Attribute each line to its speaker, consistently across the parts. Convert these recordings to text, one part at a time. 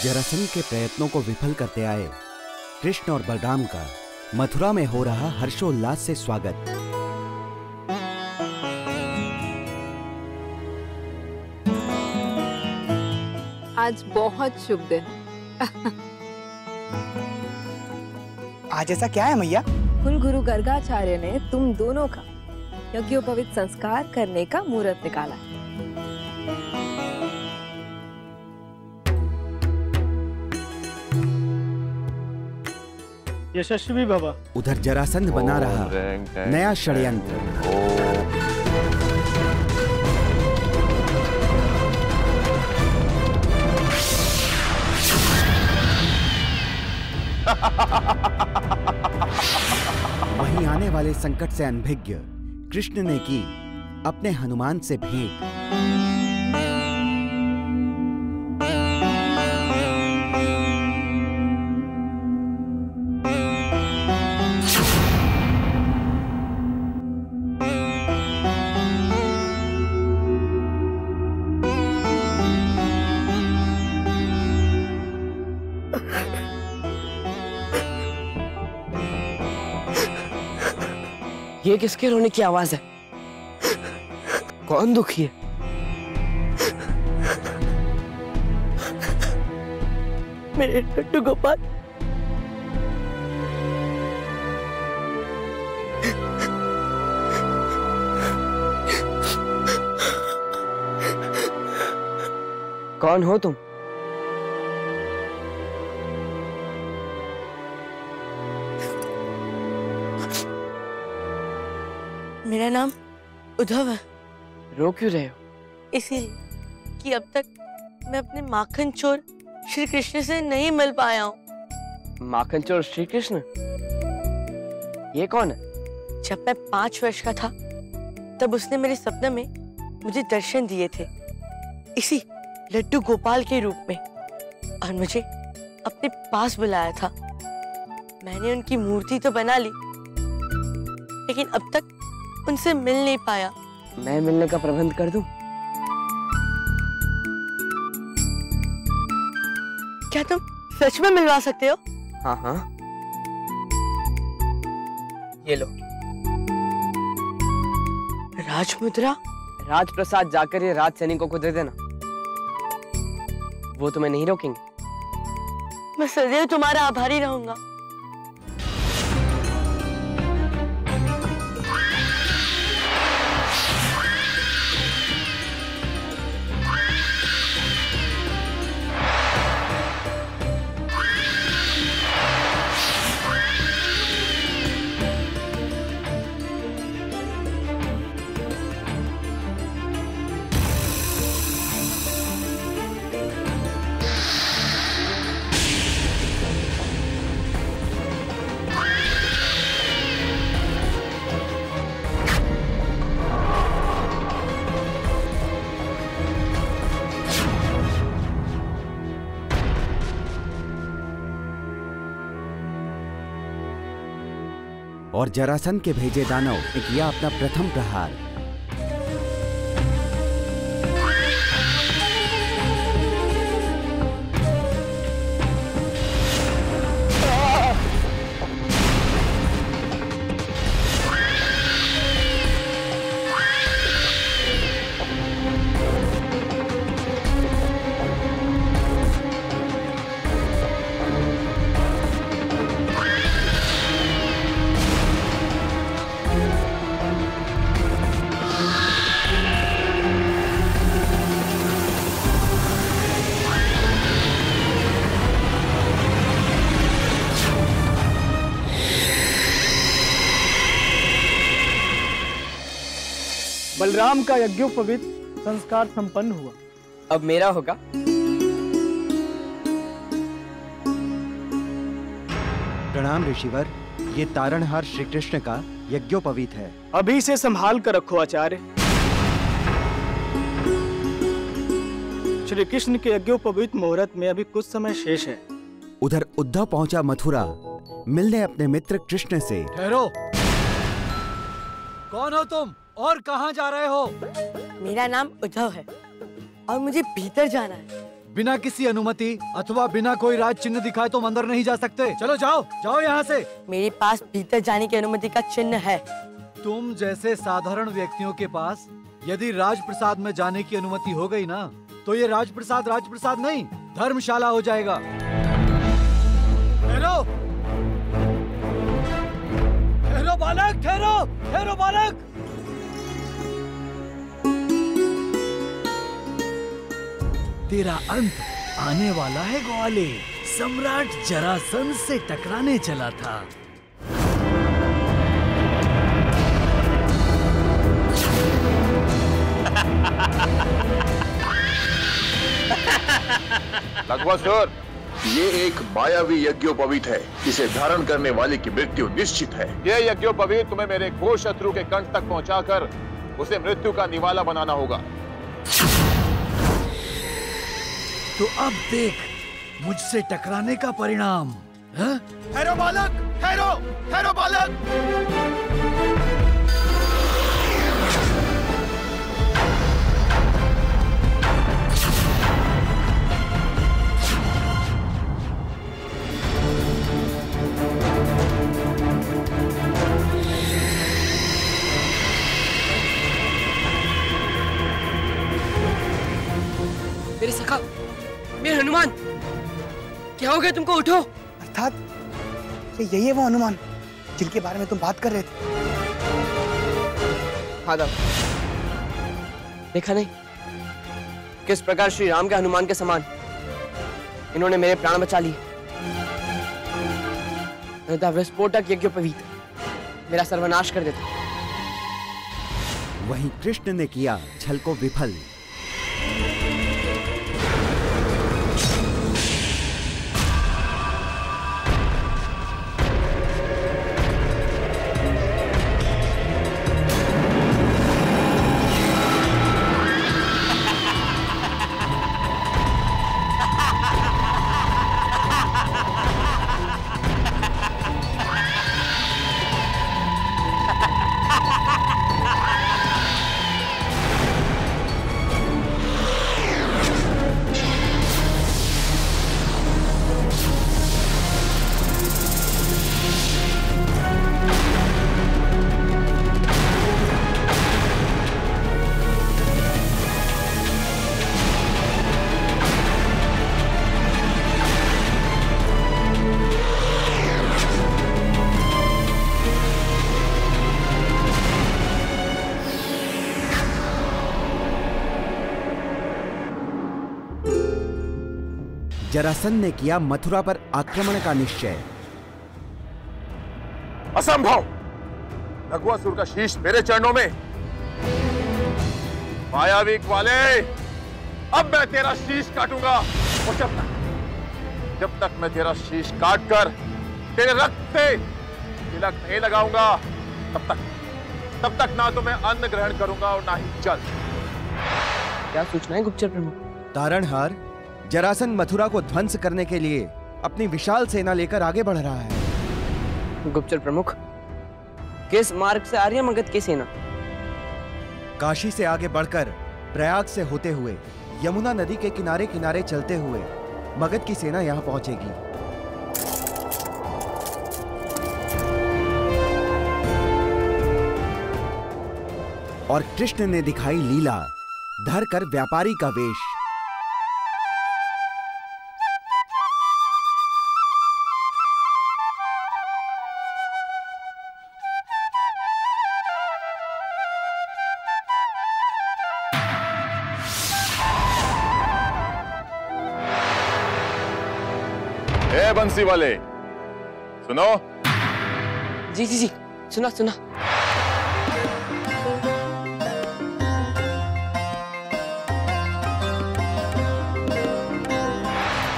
Speaker 1: जरासंध के प्रयत्नों को विफल करते आए कृष्ण और बलराम का मथुरा में हो रहा हर्षोल्लास से स्वागत।
Speaker 2: आज बहुत शुभ दिन।
Speaker 3: आज ऐसा क्या है मैया?
Speaker 2: कुल गुरु गर्गाचार्य ने तुम दोनों का यज्ञोपवीत संस्कार करने का मुहूर्त निकाला।
Speaker 4: यशस्वी भव।
Speaker 1: उधर जरासंध बना रहा नया षड्यंत्र। वहीं आने वाले संकट से अनभिज्ञ कृष्ण ने की अपने हनुमान से भेंट।
Speaker 5: ये किसके रोने की आवाज है? कौन दुखी है?
Speaker 6: मेरे लड्डू गोपाल।
Speaker 5: कौन हो तुम?
Speaker 6: मेरा नाम उद्धव है।
Speaker 5: रो क्यों रहे हो?
Speaker 6: इसीलिए कि अब तक मैं अपने माखन चोर श्री कृष्ण से नहीं मिल पाया हूँ।
Speaker 5: माखन चोर श्री कृष्ण? ये कौन है?
Speaker 6: जब मैं 5 वर्ष का था तब उसने मेरे सपने में मुझे दर्शन दिए थे, इसी लड्डू गोपाल के रूप में, और मुझे अपने पास बुलाया था। मैंने उनकी मूर्ति तो बना ली, लेकिन अब तक उनसे मिल नहीं पाया।
Speaker 5: मैं मिलने का प्रबंध कर दूं?
Speaker 6: क्या तुम सच में मिलवा सकते हो?
Speaker 5: हाँ हाँ, ये लो।
Speaker 6: राजमुद्रा?
Speaker 5: राजप्रसाद जाकर ये राज सैनिकों को दे देना, वो तुम्हें नहीं रोकेंगे।
Speaker 6: मैं सदैव तुम्हारा आभारी रहूंगा।
Speaker 1: और जरासंध के भेजे दानव ने किया अपना प्रथम प्रहार।
Speaker 4: बलराम का यज्ञोपवीत संस्कार संपन्न हुआ।
Speaker 5: अब मेरा होगा।
Speaker 1: प्रणाम ऋषिवर, ये तारणहार श्री कृष्ण का यज्ञोपवीत है।
Speaker 4: अभी से संभाल कर रखो आचार्य। श्री कृष्ण के यज्ञोपवीत मुहूर्त में अभी कुछ समय शेष है।
Speaker 1: उधर उद्धव पहुंचा मथुरा मिलने अपने मित्र कृष्ण से।
Speaker 7: ठहरो, कौन हो तुम और कहां जा रहे हो?
Speaker 6: मेरा नाम उद्धव है और मुझे भीतर जाना है।
Speaker 7: बिना किसी अनुमति अथवा बिना कोई राज चिन्ह दिखाए तुम अंदर नहीं जा सकते। चलो जाओ, जाओ यहाँ से।
Speaker 6: मेरे पास भीतर जाने की अनुमति का चिन्ह है।
Speaker 7: तुम जैसे साधारण व्यक्तियों के पास यदि राजप्रसाद में जाने की अनुमति हो गई ना, तो ये राजप्रसाद नहीं, धर्मशाला हो जाएगा। ठहरो, ठहरो बालक, ठहरो, ठहरो बालक। तेरा अंत आने वाला है ग्वाले। सम्राट जरासंध से टकराने चला था।
Speaker 8: लक्ष्मण, ये एक मायावी यज्ञोपवीत है। इसे धारण करने वाले की मृत्यु निश्चित है।
Speaker 9: ये यज्ञोपवीत तुम्हें मेरे घोर शत्रु के कंठ तक पहुंचाकर उसे मृत्यु का निवाला बनाना होगा।
Speaker 7: तो अब देख मुझसे टकराने का परिणाम।
Speaker 8: ठहरो बालक, ठहरो, ठहरो बालक।
Speaker 5: मेरे सखा, मेरे हनुमान, क्या हो गया तुमको? उठो।
Speaker 3: अर्थात यही है वो हनुमान जिनके बारे में तुम बात कर रहे थे?
Speaker 5: हाँ दादा, देखा नहीं किस प्रकार श्री राम के हनुमान के समान इन्होंने मेरे प्राण बचा लिए। विस्फोटक यज्ञोपवीत मेरा सर्वनाश कर देता।
Speaker 1: वहीं कृष्ण ने किया छल को विफल। जरासंध ने किया मथुरा पर आक्रमण का निश्चय।
Speaker 9: असंभव! भगवासुर का शीश मेरे चरणों में। मायावी वाले, अब मैं तेरा शीश काटूंगा। और जब तक मैं तेरा शीश काट कर तेरे रक्त से तिलक नहीं लगाऊंगा, तब तक ना तो मैं अन्न ग्रहण करूंगा और ना ही जल।
Speaker 5: क्या सूचना है गुप्तचर प्रमुख?
Speaker 1: तारणहार, जरासंध मथुरा को ध्वंस करने के लिए अपनी विशाल सेना लेकर आगे बढ़ रहा है।
Speaker 5: गुप्तचर प्रमुख, किस मार्ग से आ रही है मगध की सेना?
Speaker 1: काशी से आगे बढ़कर प्रयाग से होते हुए यमुना नदी के किनारे किनारे चलते हुए मगध की सेना यहां पहुंचेगी। और कृष्ण ने दिखाई लीला, धर कर व्यापारी का वेश।
Speaker 9: बंसी वाले, सुनो।
Speaker 5: जी जी जी, सुना सुना।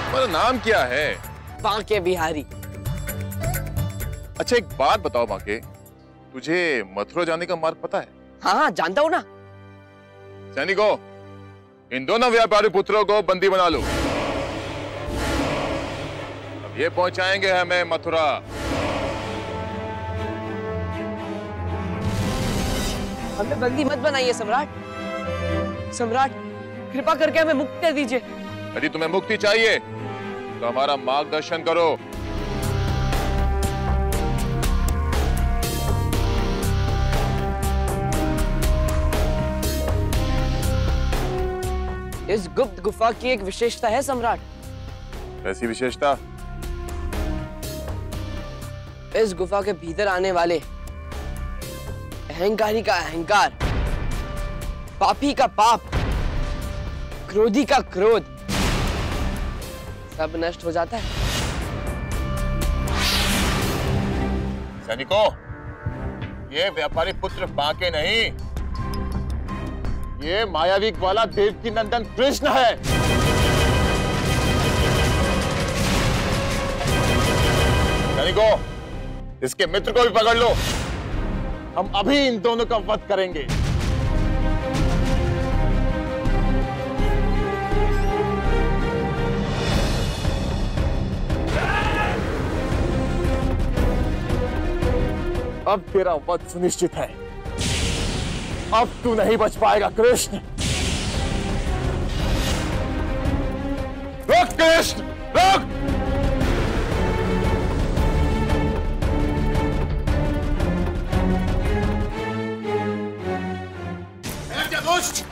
Speaker 9: तुम्हारा नाम क्या है?
Speaker 5: बांके बिहारी।
Speaker 9: अच्छा एक बात बताओ बांके, तुझे मथुरा जाने का मार्ग पता है?
Speaker 5: हाँ जानता हूँ ना।
Speaker 9: सैनिकों, इन दोनों व्यापारी पुत्रों को बंदी बना लो। ये पहुंचाएंगे हमें मथुरा।
Speaker 5: हमें बंदी मत बनाइए सम्राट। सम्राट, कृपा करके हमें मुक्त कर दीजिए।
Speaker 9: यदि तुम्हें मुक्ति चाहिए तो हमारा मार्गदर्शन करो।
Speaker 5: इस गुप्त गुफा की एक विशेषता है सम्राट।
Speaker 9: कैसी विशेषता?
Speaker 5: इस गुफा के भीतर आने वाले अहंकारी का अहंकार, पापी का पाप, क्रोधी का क्रोध सब नष्ट हो जाता है।
Speaker 9: सैनिकों, ये व्यापारी पुत्र बांके नहीं, ये मायावी ग्वाला देवकी नंदन कृष्ण है। सैनिकों, इसके मित्र को भी पकड़ लो। हम अभी इन दोनों का वध करेंगे। अब तेरा वध सुनिश्चित है। अब तू नहीं बच पाएगा कृष्ण। रुक कृष्ण, रुक। दुष्ट,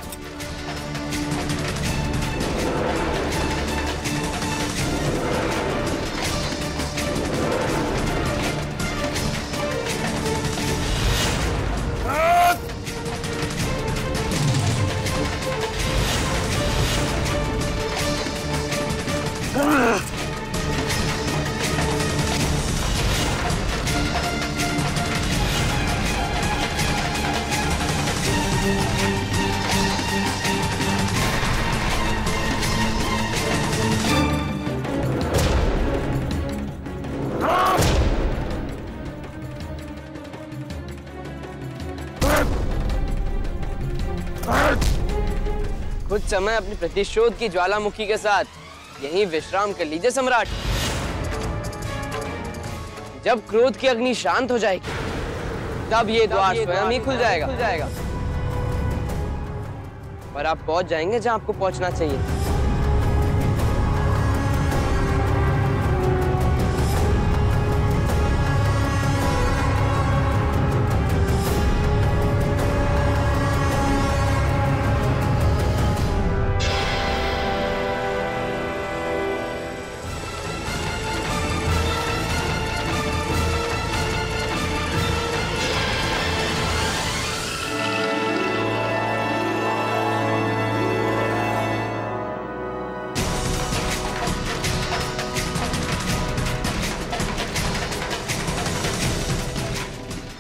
Speaker 5: कुछ समय अपनी प्रतिशोध की ज्वालामुखी के साथ यहीं विश्राम कर लीजिए सम्राट। जब क्रोध की अग्नि शांत हो जाएगी, तब ये द्वार स्वयं ही खुल जाएगा और आप पहुंच जाएंगे जहां आपको पहुंचना चाहिए।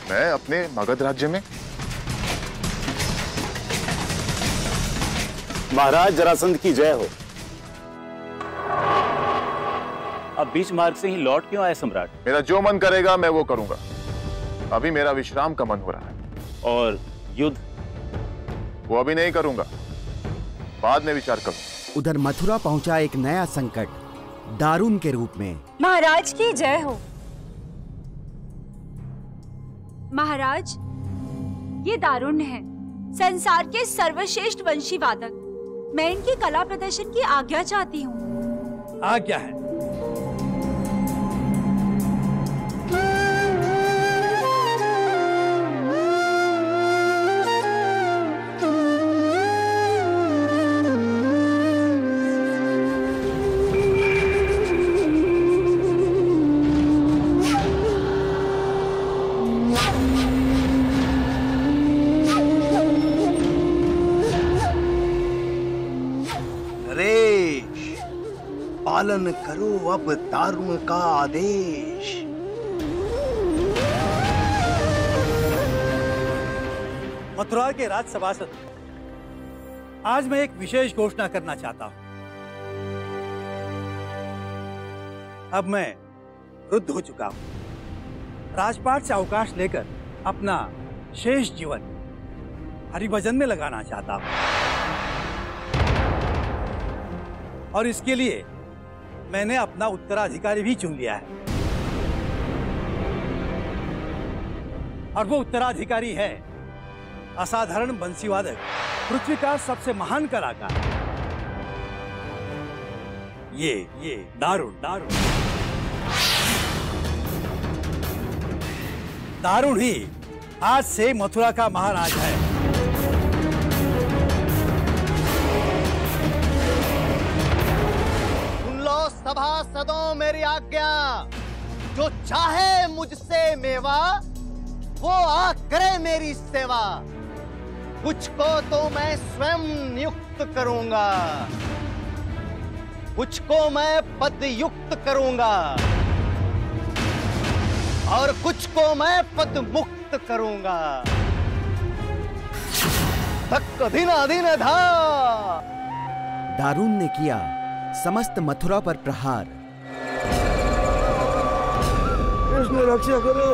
Speaker 9: मैं अपने मगध राज्य में?
Speaker 10: महाराज जरासंध की जय हो। अब बीच मार्ग से ही लौट क्यों आए सम्राट?
Speaker 9: मेरा जो मन करेगा मैं वो करूंगा। अभी मेरा विश्राम का मन हो रहा है।
Speaker 10: और युद्ध?
Speaker 9: वो अभी नहीं करूंगा, बाद में विचार करूंगा।
Speaker 1: उधर मथुरा पहुंचा एक नया संकट, दारुण के रूप में।
Speaker 11: महाराज की जय हो। महाराज, ये दारुण है, संसार के सर्वश्रेष्ठ वंशी वादक। मैं इनकी कला प्रदर्शन की आज्ञा चाहती हूँ।
Speaker 7: आज्ञा है।
Speaker 3: पालन करो अब दारुण का आदेश।
Speaker 7: मथुरा के राजसभासद, आज मैं एक विशेष घोषणा करना चाहता हूं। अब मैं वृद्ध हो चुका हूं। राजपाट से अवकाश लेकर अपना शेष जीवन हरिभजन में लगाना चाहता हूं, और इसके लिए मैंने अपना उत्तराधिकारी भी चुन लिया है। और वो उत्तराधिकारी है असाधारण बंसीवादक, पृथ्वी का सबसे महान कलाकार ये दारुण दारुण दारुण ही आज से मथुरा का महाराज है।
Speaker 12: सुन लो सभासदों मेरी आज्ञा, जो चाहे मुझसे मेवा वो आ करे मेरी सेवा। कुछ को तो मैं स्वयं नियुक्त करूंगा, कुछ को मैं पद युक्त करूंगा और कुछ को मैं पद मुक्त करूंगा। धक्क दिन अधीन धा।
Speaker 1: दारुण ने किया समस्त मथुरा पर प्रहार।
Speaker 3: कृष्ण रक्षा करो।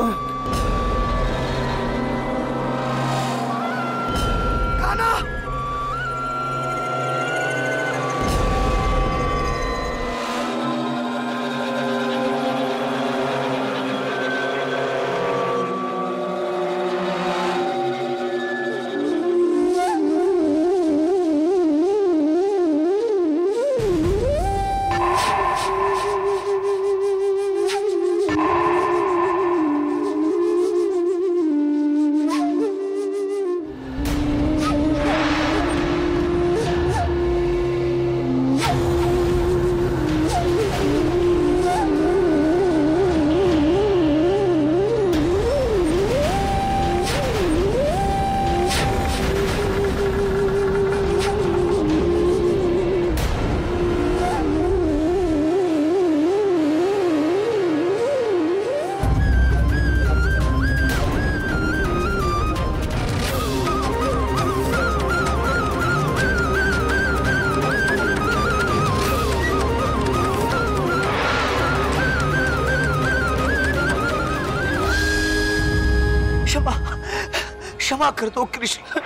Speaker 3: क्षमा कर दो कृष्ण,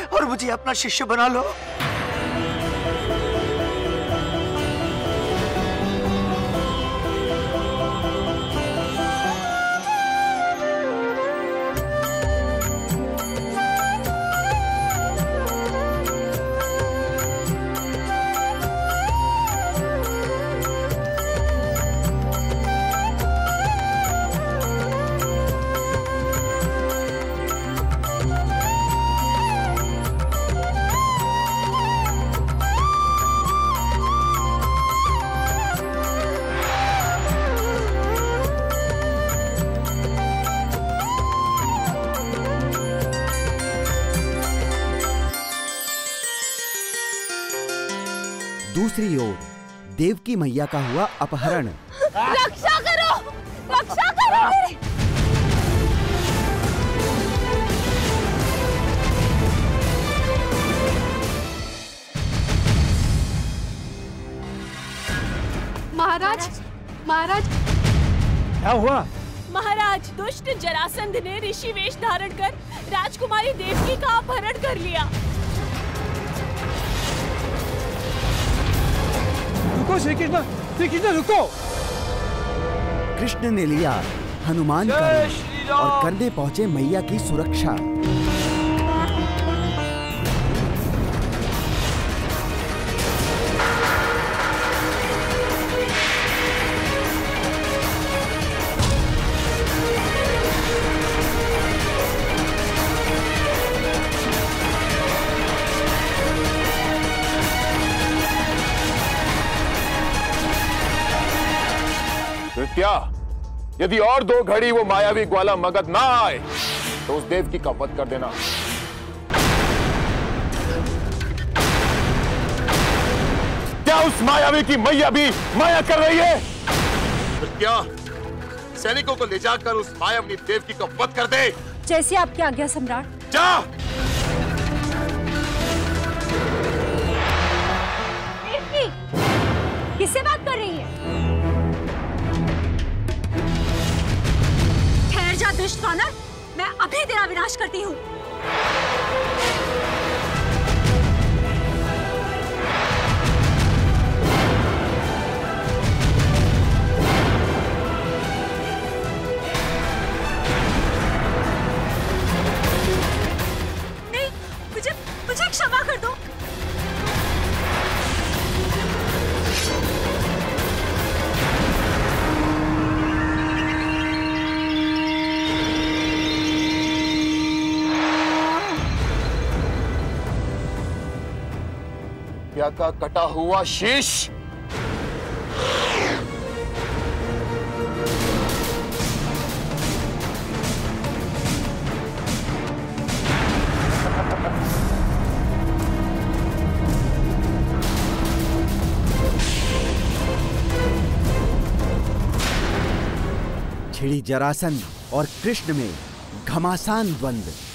Speaker 3: और मुझे अपना शिष्य बना लो।
Speaker 1: दूसरी ओर देवकी मैया का हुआ अपहरण।
Speaker 2: रक्षा करो, रक्षा करो मेरी।
Speaker 13: महाराज, महाराज
Speaker 4: क्या हुआ?
Speaker 13: महाराज, दुष्ट जरासंध ने ऋषि वेश धारण कर राजकुमारी देवकी का अपहरण कर लिया।
Speaker 4: रुको श्री कृष्ण रुको।
Speaker 1: कृष्ण ने लिया हनुमान का रूप और करने पहुंचे मैया की सुरक्षा।
Speaker 9: क्या यदि और 2 घड़ी वो मायावी ग्वाला मगध ना आए तो उस देवकी का वध कर देना। क्या उस मायावी की मैया भी माया कर रही है? तो क्या सैनिकों को ले जाकर उस मायावी देवकी का वध कर दे।
Speaker 11: जैसी आपकी आज्ञा सम्राट।
Speaker 9: जा।
Speaker 11: देवकी, किससे बात कर रही है? जा दुष्ट वानर, मैं अभी तेरा विनाश करती हूँ। नहीं, मुझे क्षमा कर दो।
Speaker 9: हत्या का कटा हुआ शीश।
Speaker 1: छिड़ी जरासंध और कृष्ण में घमासान द्वंद्व।